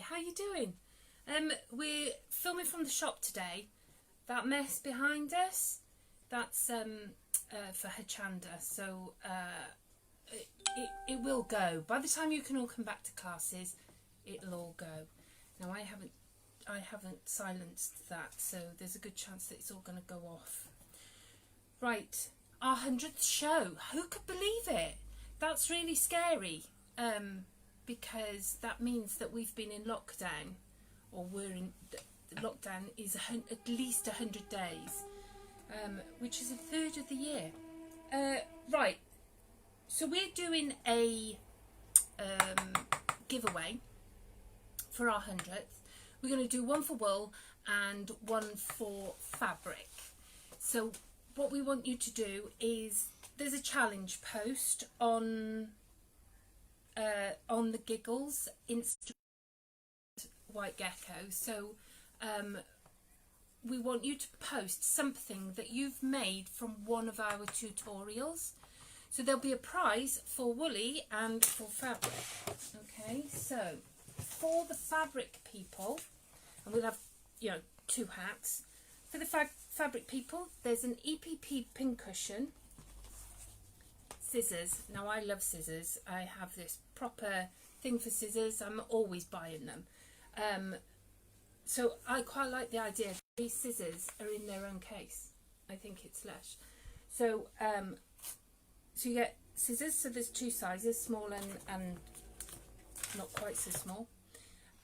how you doing? We're filming from the shop today. That mess behind us, that's for Hachanda, so it will go. By the time you can all come back to classes, it'll all go. Now I haven't silenced that, so there's a good chance that it's all going to go off. Right, our 100th show. Who could believe it? That's really scary, because that means that we've been in lockdown, or we're in the lockdown is at least 100 days, which is a third of the year. Right, so we're doing a giveaway for our 100th. We're going to do one for wool and one for fabric. So what we want you to do is, there's a challenge post on the Giggles Instagram White Gecko. So we want you to post something that you've made from one of our tutorials. So there'll be a prize for woolly and for fabric. Okay, so for the fabric people, and we'll have, you know, 2 hats. For the fabric people, there's an EPP pincushion, scissors. Now I love scissors. I have this proper thing for scissors. I'm always buying them. So I quite like the idea that these scissors are in their own case. I think it's lush. So so you get scissors. So there's 2 sizes, small and not quite so small.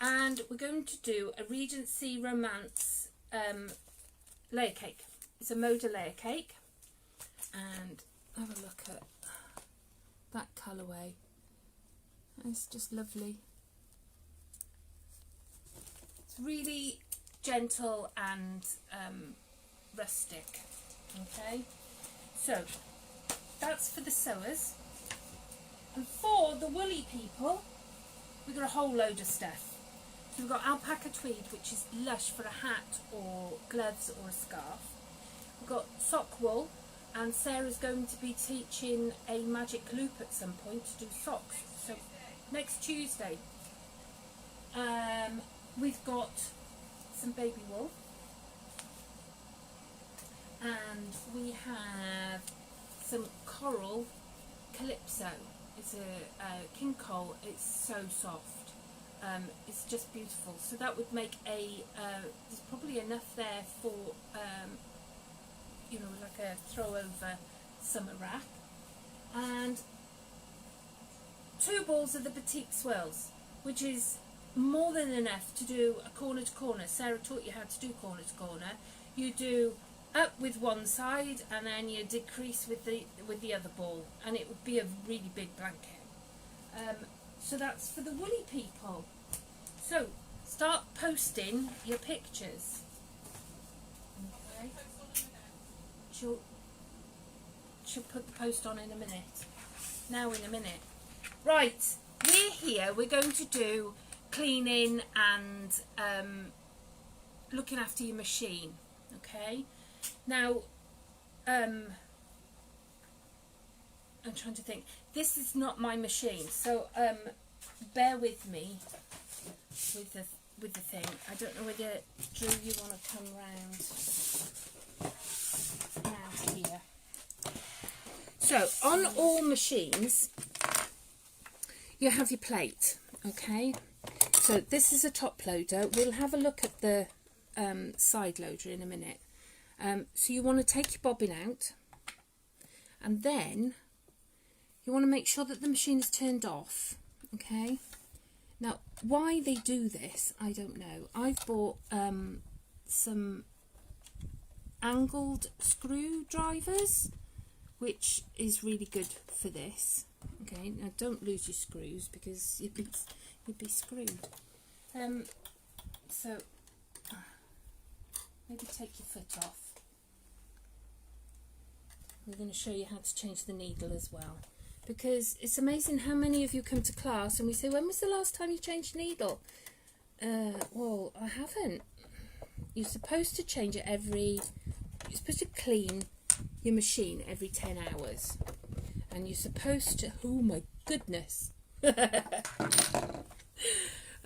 And we're going to do a Regency Romance layer cake. It's a Moda layer cake, and have a look at that colourway. It's just lovely. It's really gentle and rustic. Okay, so that's for the sewers, and for the woolly people, we've got a whole load of stuff. So we've got alpaca tweed, which is lush for a hat or gloves or a scarf. We've got sock wool, and Sarah's going to be teaching a magic loop at some point to do socks. So next Tuesday. We've got some baby wool, and we have some coral calypso. It's a king coal. It's so soft. It's just beautiful. So that would make there's probably enough there for you know, like a throw over summer rack. And 2 balls of the Batik swirls, which is more than enough to do a corner to corner. Sarah taught you how to do corner to corner. You do up with one side and then you decrease with the other ball, and it would be a really big blanket. So that's for the woolly people. So start posting your pictures. Okay. She'll put the post on in a minute. Now in a minute. Right, we're here. We're going to do cleaning and looking after your machine. Okay. Now, I'm trying to think. This is not my machine, so bear with me with the thing. I don't know whether, Drew, you want to come round here. So on all machines, you have your plate. Okay. So this is a top loader. We'll have a look at the side loader in a minute. So you want to take your bobbin out, and then you want to make sure that the machine is turned off. Okay. Now, why they do this, I don't know. I've bought some angled screwdrivers, which is really good for this. Okay. Now, don't lose your screws because you'd be screwed. So maybe take your foot off. We're going to show you how to change the needle as well, because it's amazing how many of you come to class and we say, when was the last time you changed needle? Well, I haven't. You're supposed to change it you're supposed to clean your machine every 10 hours, and you're supposed to, oh my goodness,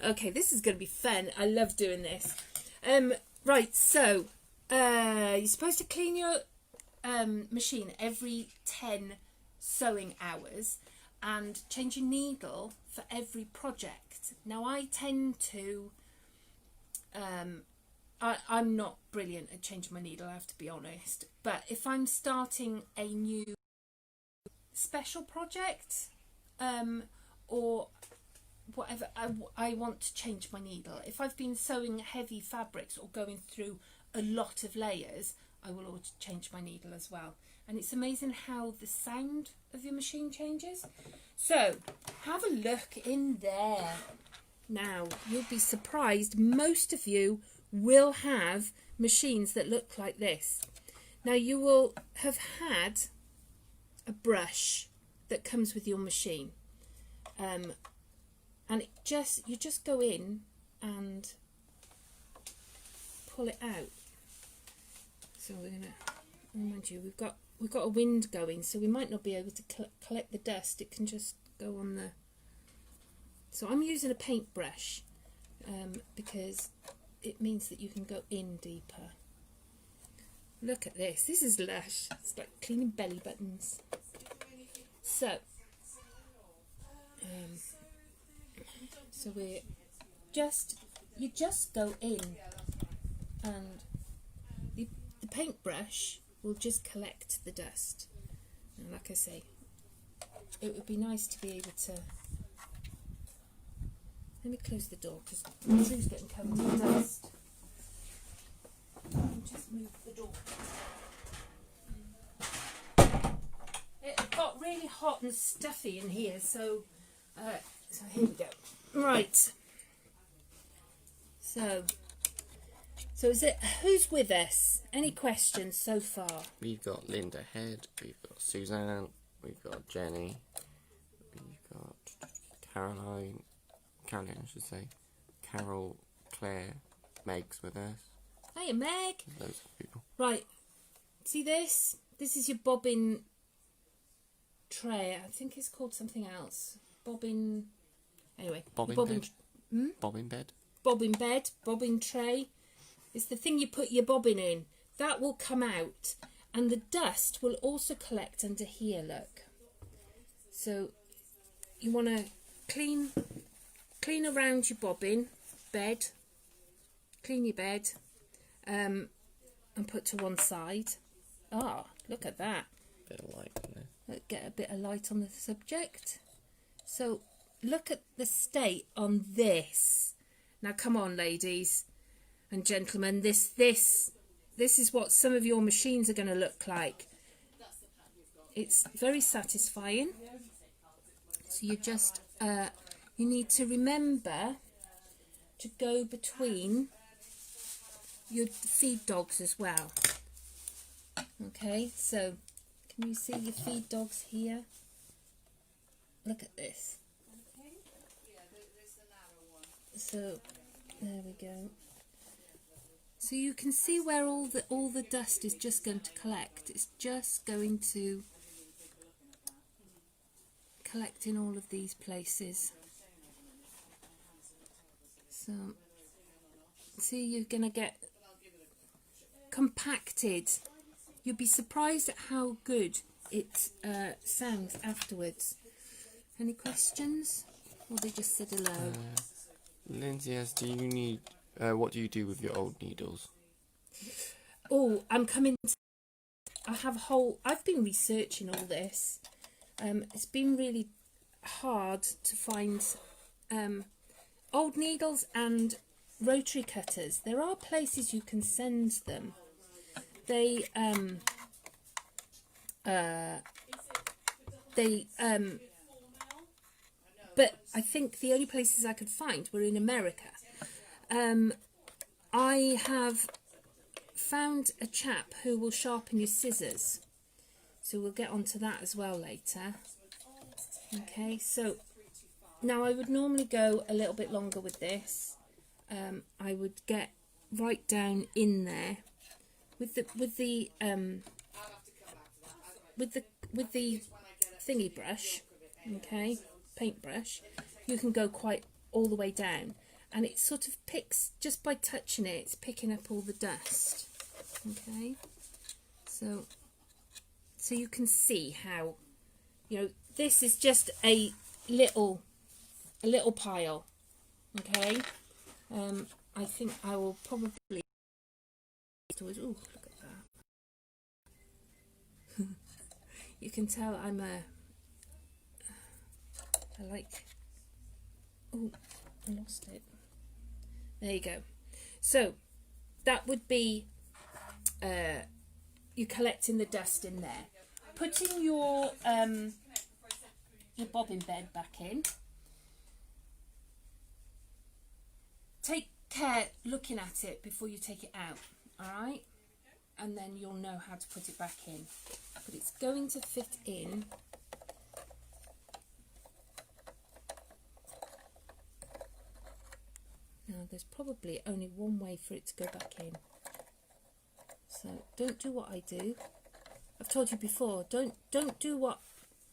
Okay, this is going to be fun. I love doing this. Right, so you're supposed to clean your machine every 10 sewing hours and change your needle for every project. Now, I tend to... I'm not brilliant at changing my needle, I have to be honest. But if I'm starting a new special project or whatever, I want to change my needle. If I've been sewing heavy fabrics or going through a lot of layers, I will always change my needle as well. And it's amazing how the sound of your machine changes. So have a look in there. Now, you'll be surprised, most of you will have machines that look like this. Now, you will have had a brush that comes with your machine. And you just go in and pull it out. So we're going to, remind you, we've got a wind going, so we might not be able to collect the dust. It can just go on the... So I'm using a paintbrush because it means that you can go in deeper. Look at this. This is lush. It's like cleaning belly buttons. So, you just go in, and the paintbrush will just collect the dust. And like I say, it would be nice to be able to... Let me close the door because Drew's getting covered in dust. Just move the door. It got really hot and stuffy in here, so here we go. Right. So is it? Who's with us? Any questions so far? We've got Linda Head. We've got Suzanne. We've got Jenny. We've got Caroline, I should say. Carol, Claire, Meg's with us. Hiya, Meg. Loads of people. Right. See this? This is your bobbin tray. I think it's called something else. Bobbin. Anyway. Bobbin bed. Bobbin bed. Bobbin bed. Bobbin tray. It's the thing you put your bobbin in. That will come out, and the dust will also collect under here. Look. So you want to clean around your bobbin bed. Clean your bed. And put to one side. Ah, look at that. Bit of light in there. Get a bit of light on the subject. So look at the state on this. Now come on, ladies and gentlemen, this is what some of your machines are going to look like. It's very satisfying. So you just you need to remember to go between your feed dogs as well. Okay, so can you see your feed dogs here? Look at this. So there we go. So you can see where all the dust is just going to collect. It's just going to collect in all of these places. So see, you're going to get compacted. You'll be surprised at how good it sounds afterwards. Any questions? Or they just said hello? Lindsay asks, do you need... what do you do with your old needles? Oh, I'm coming to... I've been researching all this. It's been really hard to find old needles and rotary cutters. There are places you can send them. But I think the only places I could find were in America. I have found a chap who will sharpen your scissors. So we'll get onto that as well later. Okay, so now I would normally go a little bit longer with this. I would get right down in there with the thingy brush. Okay, paintbrush. You can go quite all the way down, and it sort of picks, just by touching it, it's picking up all the dust. Okay, so you can see how, you know, this is just a little pile. Okay, I think I will probably, oh, look at that. You can tell I like, oh, I lost it. There you go. So that would be you collecting the dust in there, putting your bobbin bed back in. Take care looking at it before you take it out, all right? And then you'll know how to put it back in. But it's going to fit in. Now there's probably only one way for it to go back in. So don't do what I do. I've told you before, don't do what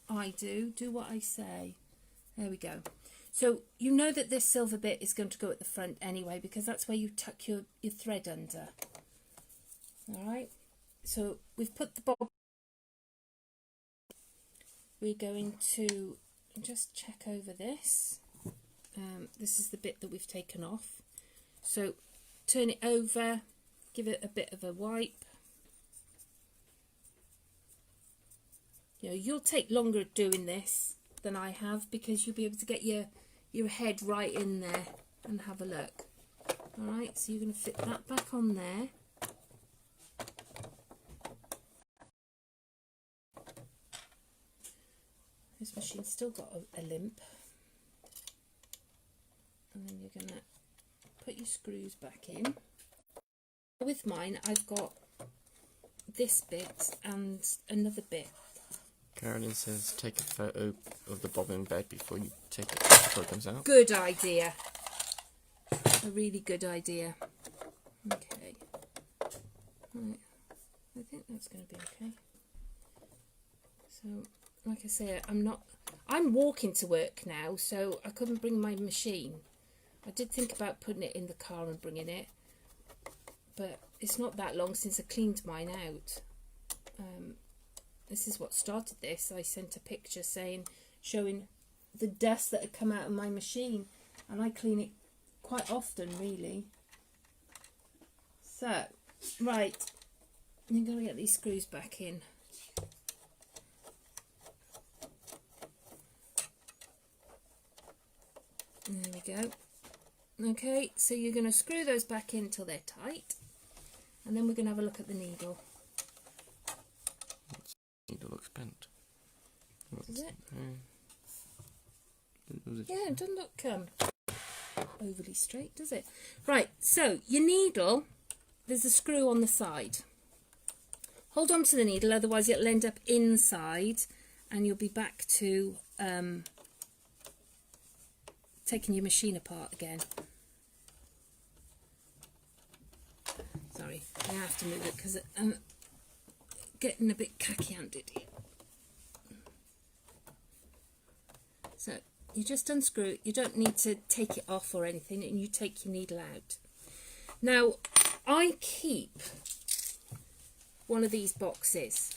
I do, do what I say. There we go. So you know that this silver bit is going to go at the front anyway, because that's where you tuck your thread under. Alright, so we've put the bob. We're going to just check over this. This is the bit that we've taken off. So turn it over, give it a bit of a wipe. You know, you'll take longer doing this than I have, because you'll be able to get your head right in there and have a look. Alright, so you're going to fit that back on there. This machine's still got a limp. And then you're going to put your screws back in. With mine, I've got this bit and another bit. Carolyn says take a photo of the bobbin bed before you take it, before it comes out. Good idea. A really good idea. Okay. Right. I think that's going to be okay. So, like I say, I'm walking to work now, so I couldn't bring my machine. I did think about putting it in the car and bringing it, but it's not that long since I cleaned mine out. This is what started this. I sent a picture showing the dust that had come out of my machine, and I clean it quite often, really. So, right, I'm going to get these screws back in. There we go. Okay, so you're going to screw those back in till they're tight, and then we're going to have a look at the needle. Needle looks bent. Does it? Yeah, yeah, it doesn't look overly straight, does it? Right, so your needle, there's a screw on the side. Hold on to the needle, otherwise it'll end up inside, and you'll be back to taking your machine apart again. Sorry, I have to move it because I'm getting a bit khaki-handed here. So you just unscrew it. You don't need to take it off or anything, and you take your needle out. Now, I keep one of these boxes.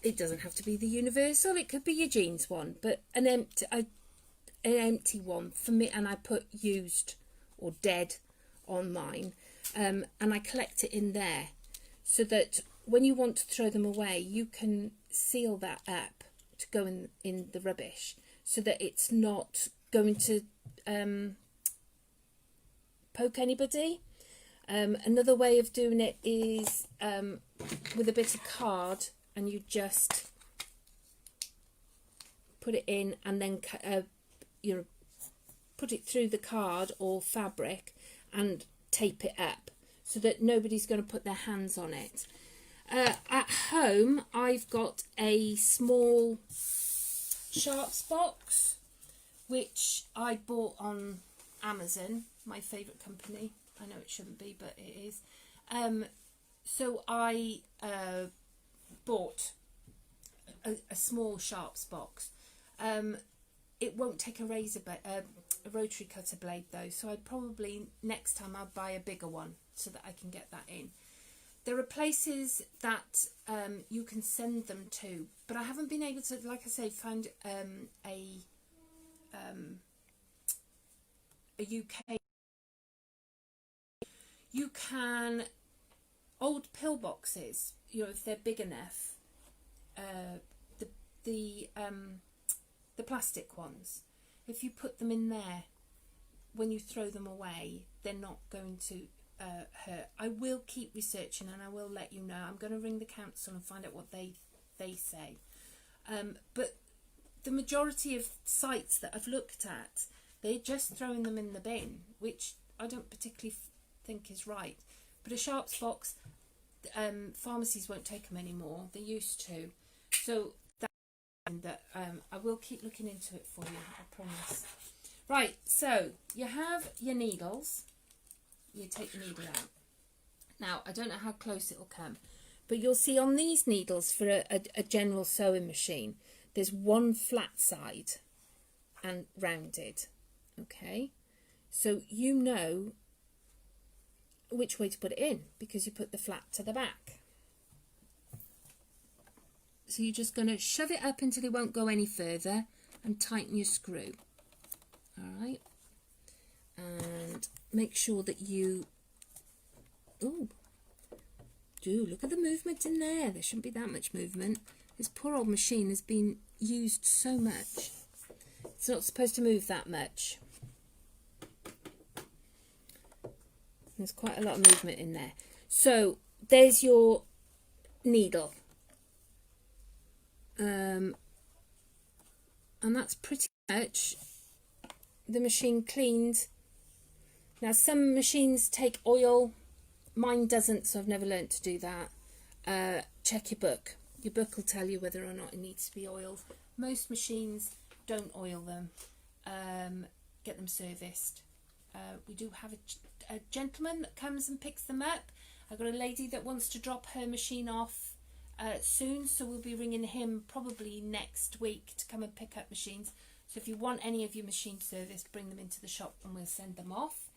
It doesn't have to be the universal, it could be your jeans one, but an empty one for me, and I put used or dead on mine, and I collect it in there so that when you want to throw them away, you can seal that up to go in the rubbish, so that it's not going to poke anybody. Another way of doing it is with a bit of card, and you just put it in and then put it through the card or fabric and tape it up so that nobody's going to put their hands on it. At home, I've got a small sharps box which I bought on Amazon, my favourite company. I know it shouldn't be, but it is. So I bought a small sharps box. It won't take a razor a rotary cutter blade though, so I'd probably next time I'll buy a bigger one so that I can get that in. There are places that you can send them to, but I haven't been able to, like I say, find a UK. You can, old pillboxes, you know, if they're big enough, the plastic ones, if you put them in there, when you throw them away, they're not going to hurt. I will keep researching and I will let you know. I'm going to ring the council and find out what they say. But the majority of sites that I've looked at, they're just throwing them in the bin, which I don't particularly think is right. But a sharps box, pharmacies won't take them anymore. They used to. So that I will keep looking into it for you, I promise. Right, so you have your needles. You take the needle out. Now, I don't know how close it'll come, but you'll see on these needles for a general sewing machine, there's one flat side and rounded. Okay, so you know which way to put it in because you put the flat to the back. So you're just going to shove it up until it won't go any further and tighten your screw. All right, and make sure that you, look at the movement in there. There shouldn't be that much movement. This poor old machine has been used so much. It's not supposed to move that much. There's quite a lot of movement in there. So there's your needle. And that's pretty much the machine cleaned. Now some machines take oil, mine doesn't, so I've never learnt to do that. Check your book. Your book will tell you whether or not it needs to be oiled. Most machines don't oil them. Get them serviced. We do have a gentleman that comes and picks them up. I've got a lady that wants to drop her machine off soon, so we'll be ringing him probably next week to come and pick up machines. So if you want any of your machines serviced, bring them into the shop and we'll send them off.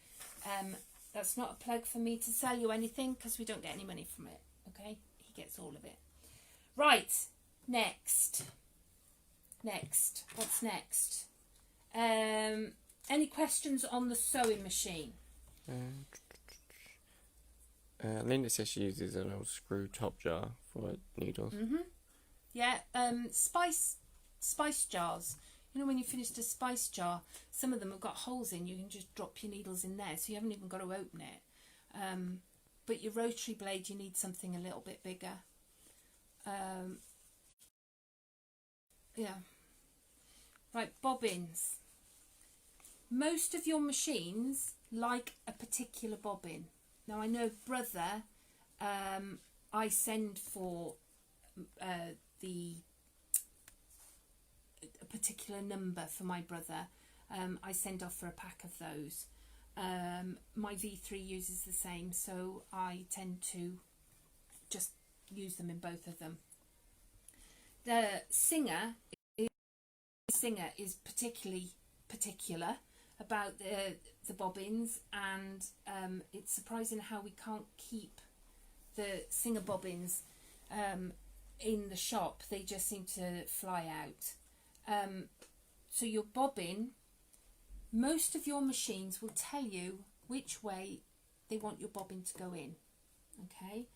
That's not a plug for me to sell you anything because we don't get any money from it. Okay, he gets all of it. Right, next, what's next? Any questions on the sewing machine? Linda says she uses an old screw top jar for needles. Yeah, spice jars. You know, when you finished a spice jar, some of them have got holes in. You can just drop your needles in there, so you haven't even got to open it. But your rotary blade, you need something a little bit bigger. Yeah. Right, bobbins. Most of your machines like a particular bobbin. Now I know Brother, I send for a particular number for my Brother. I send off for a pack of those. My V3 uses the same, so I tend to just use them in both of them. The Singer is particularly particular about the bobbins, and it's surprising how we can't keep the Singer bobbins in the shop. They just seem to fly out. So your bobbin, most of your machines will tell you which way they want your bobbin to go in. Okay,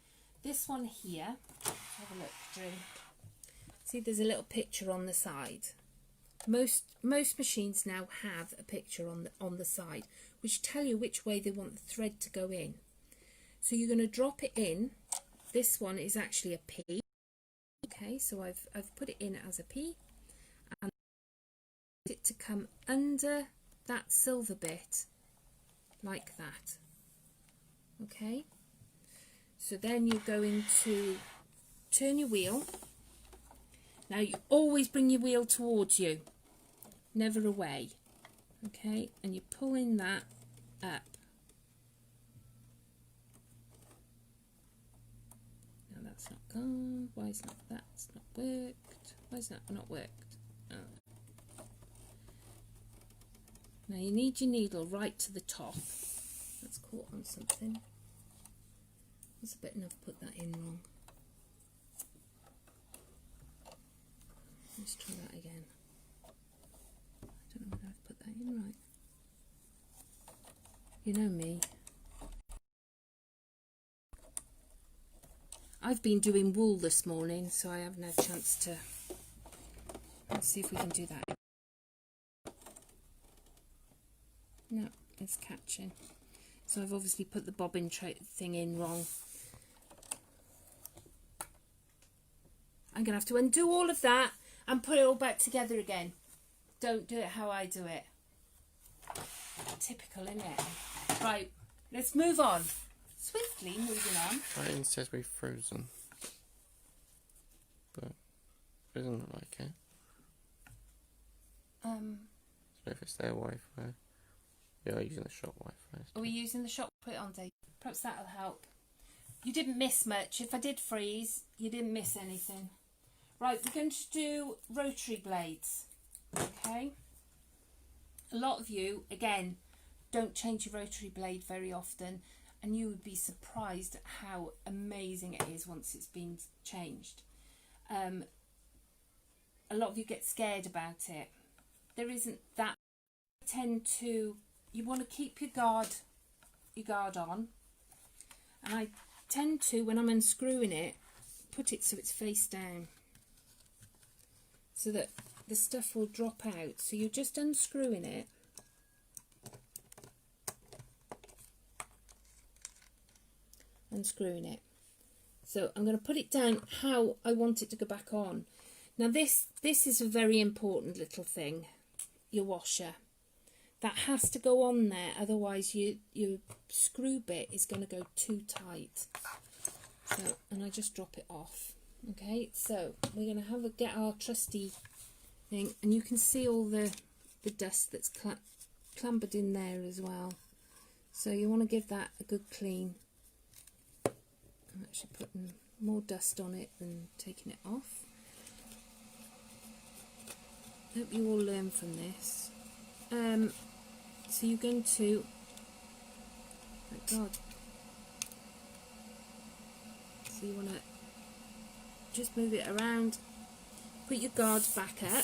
this one here, have a look through. See, there's a little picture on the side. Most machines now have a picture on the side which tell you which way they want the thread to go in. So you're going to drop it in. This one is actually a P. Okay, so I've put it in as a P, and it to come under that silver bit like that. Okay, so then you're going to turn your wheel. Now you always bring your wheel towards you, never away. Okay, and you're pulling that up. Now that's not gone. Why is that's not worked? Why is that not worked? Oh. Now you need your needle right to the top. That's caught on something. That's a bit enough, put that in wrong. Let's try that again. I don't know whether I've put that in right. You know me. I've been doing wool this morning, so I haven't had a chance to. Let's see if we can do that. No, it's catching. So I've obviously put the bobbin thing in wrong. I'm going to have to undo all of that and put it all back together again. Don't do it how I do it. Typical, isn't it? Right, let's move on. Swiftly moving on. It says we've frozen. But it doesn't look like it. So if it's their Wi-Fi. We are using the shop Wi-Fi. Are we using the shop? Put it on, Dave. Perhaps that'll help. You didn't miss much. If I did freeze, you didn't miss anything. Right, we're going to do rotary blades. Okay. A lot of you, again, don't change your rotary blade very often, and you would be surprised at how amazing it is once it's been changed. A lot of you get scared about it. There isn't that. You want to keep your guard on, and I tend to, when I'm unscrewing it, put it so it's face down, so that the stuff will drop out. So you're just unscrewing it, so I'm going to put it down how I want it to go back on. Now this is a very important little thing, your washer. That has to go on there, otherwise your screw bit is going to go too tight. So, and I just drop it off. Okay, so we're going to get our trusty thing, and you can see all the dust that's clambered in there as well. So you want to give that a good clean. I'm actually putting more dust on it than taking it off. Hope you all learn from this. So you're going to, oh God, so you want to just move it around, put your guards back up.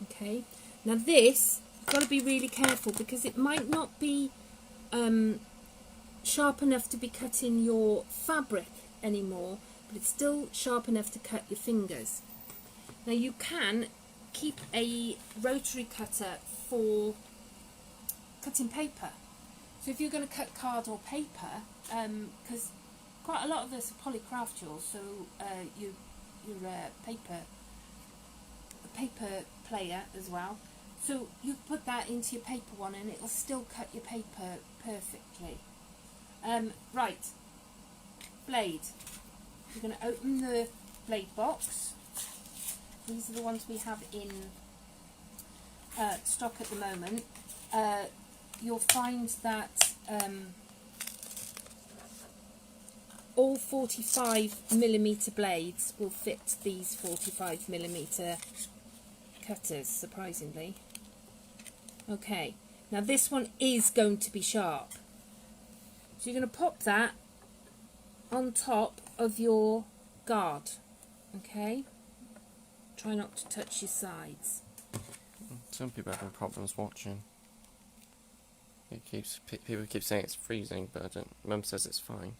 Okay, now this, you've got to be really careful because it might not be sharp enough to be cutting your fabric anymore, but it's still sharp enough to cut your fingers. Now you can keep a rotary cutter for cutting paper. So if you're going to cut card or paper, because quite a lot of us are polycraft yours, so you're a paper player as well. So you put that into your paper one and it'll still cut your paper perfectly. Right, blade. You're going to open the blade box. These are the ones we have in stock at the moment. You'll find that all 45mm blades will fit these 45mm cutters, surprisingly. Okay, now this one is going to be sharp. So you're going to pop that on top of your guard, okay? Try not to touch your sides. Some people are having problems watching. People keep saying it's freezing, but Mum says it's fine.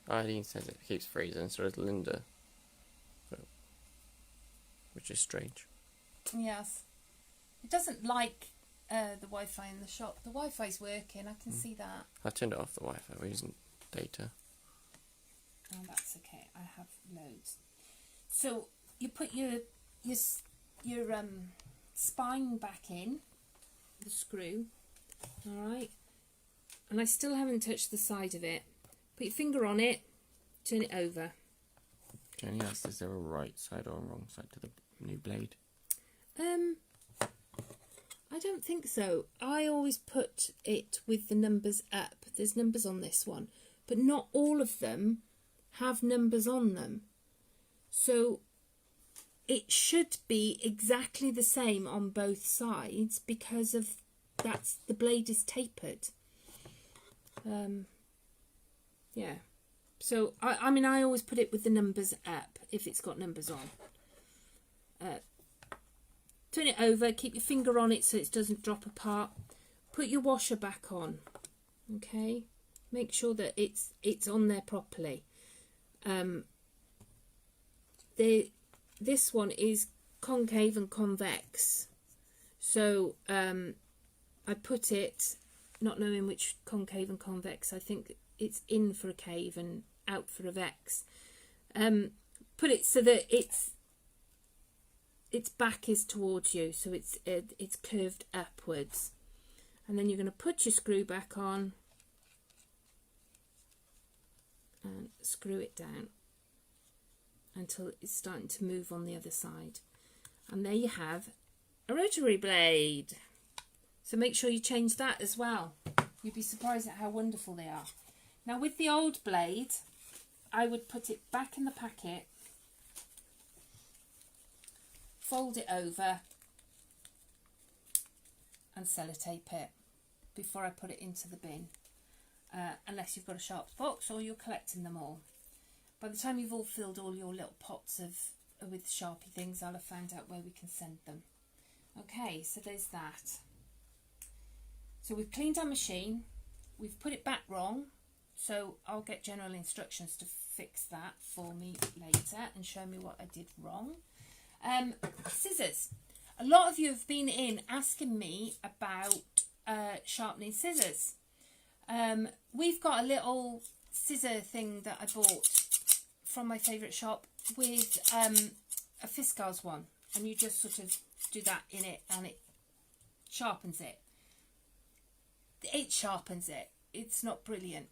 Eileen says it keeps freezing, so does Linda. Which is strange. Yes. It doesn't like the Wi-Fi in the shop. The Wi-Fi's working, I can see that. I turned it off the Wi-Fi, we're using data. Oh, that's okay. I have loads. So you put your spine back in, the screw, alright, and I still haven't touched the side of it. Put your finger on it, turn it over. Jenny asked, is there a right side or a wrong side to the new blade? I don't think so. I always put it with the numbers up. There's numbers on this one, but not all of them have numbers on them. So it should be exactly the same on both sides because of the blade is tapered. Yeah. So I mean, I always put it with the numbers up if it's got numbers on. Turn it over, keep your finger on it so it doesn't drop apart. Put your washer back on. Okay, make sure that it's on there properly. This one is concave and convex, so I put it not knowing which concave and convex. I think it's in for a cave and out for a vex. Put it so that its back is towards you, so it's curved upwards, and then you're going to put your screw back on and screw it down until it's starting to move on the other side, and there you have a rotary blade. So make sure you change that as well. You'd be surprised at how wonderful they are. Now with the old blade, I would put it back in the packet, fold it over and sellotape it before I put it into the bin, unless you've got a sharps box or you're collecting them all. By the time you've all filled all your little pots with Sharpie things, I'll have found out where we can send them. Okay, so there's that. So we've cleaned our machine, we've put it back wrong, so I'll get general instructions to fix that for me later and show me what I did wrong. Scissors. A lot of you have been in asking me about sharpening scissors. We've got a little scissor thing that I bought from my favourite shop with a Fiskars one, and you just sort of do that in it and it sharpens it. It sharpens it. It's not brilliant,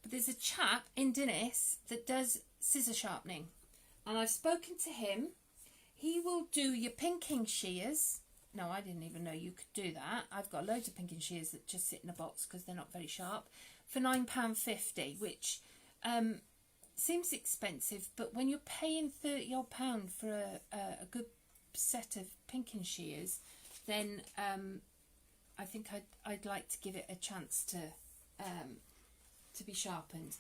but there's a chap in Dennis that does scissor sharpening, and I've spoken to him. He will do your pinking shears. No, I didn't even know you could do that. I've got loads of pinking shears that just sit in a box because they're not very sharp, for £9.50, which seems expensive, but when you're paying £30 odd for a good set of pinking shears, then I think I'd like to give it a chance to be sharpened.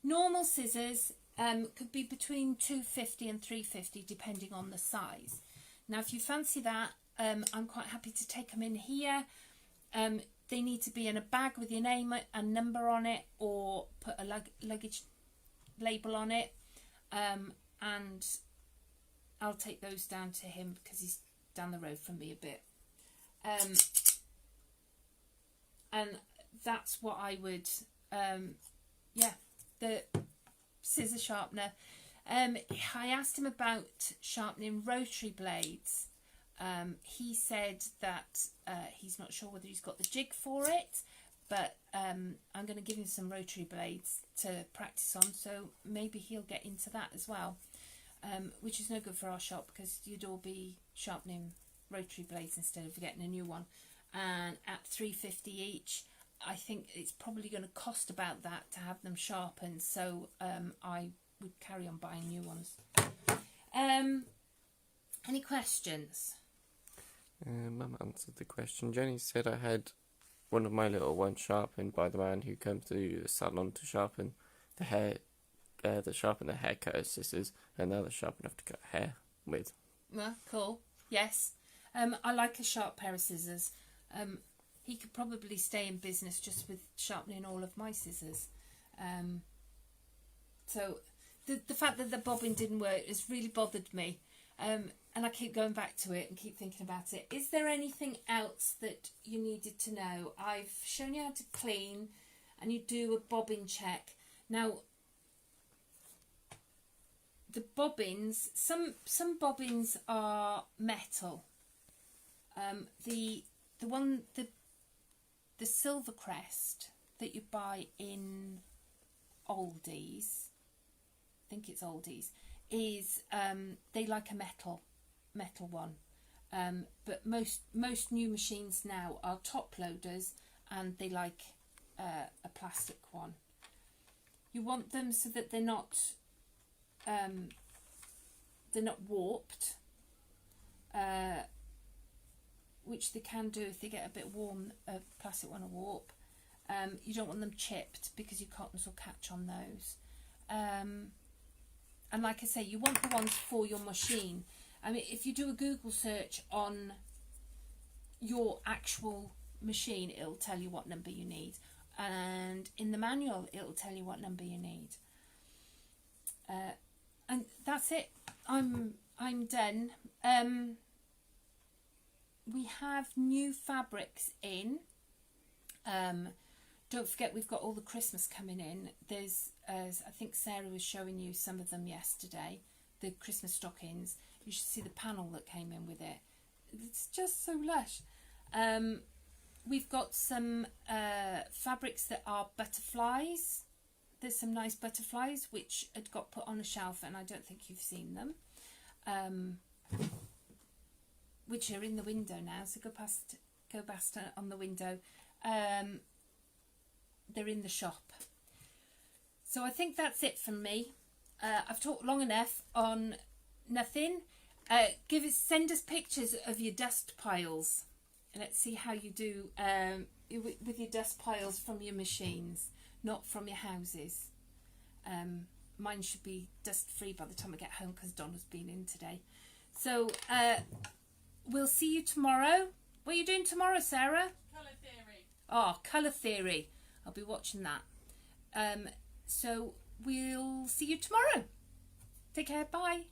Normal scissors could be between £2.50 and £3.50 depending on the size. Now if you fancy that, I'm quite happy to take them in here. They need to be in a bag with your name and number on it, or put a luggage label on it, and I'll take those down to him because he's down the road from me a bit. And that's what I would, the scissor sharpener. I asked him about sharpening rotary blades. He said that he's not sure whether he's got the jig for it, but I'm going to give him some rotary blades to practice on, so maybe he'll get into that as well, which is no good for our shop because you'd all be sharpening rotary blades instead of getting a new one. And at £3.50 each, I think it's probably going to cost about that to have them sharpened, so I would carry on buying new ones. Any questions? Mum answered the question. Jenny said I had one of my little ones sharpened by the man who comes to the salon to sharpen the hair, sharpen the hair cutter scissors, and now they're sharp enough to cut hair with. Well, cool. Yes. I like a sharp pair of scissors. He could probably stay in business just with sharpening all of my scissors. So the fact that the bobbin didn't work has really bothered me. And I keep going back to it and keep thinking about it. Is there anything else that you needed to know? I've shown you how to clean, and you do a bobbin check. Now, the bobbins, some bobbins are metal. The Silvercrest that you buy in Aldi's, I think it's Aldi's, is they like a metal one, but most new machines now are top loaders and they like a plastic one. You want them so that they're not warped, which they can do if they get a bit warm, plastic one will warp. You don't want them chipped because your cottons will catch on those. And like I say, you want the ones for your machine. I mean, if you do a Google search on your actual machine, it'll tell you what number you need. And in the manual, it'll tell you what number you need. And that's it. I'm done. We have new fabrics in. Don't forget we've got all the Christmas coming in. There's, as I think Sarah was showing you some of them yesterday, the Christmas stockings. You should see the panel that came in with it. It's just so lush. We've got some fabrics that are butterflies. There's some nice butterflies which had got put on a shelf and I don't think you've seen them. Which are in the window now, so go past on the window. They're in the shop. So I think that's it from me. I've talked long enough on nothing. Send us pictures of your dust piles, and let's see how you do with your dust piles from your machines, not from your houses. Mine should be dust free by the time I get home because Donna's been in today. So we'll see you tomorrow. What are you doing tomorrow, Sarah? Colour theory. Oh, colour theory. I'll be watching that. So we'll see you tomorrow. Take care. Bye.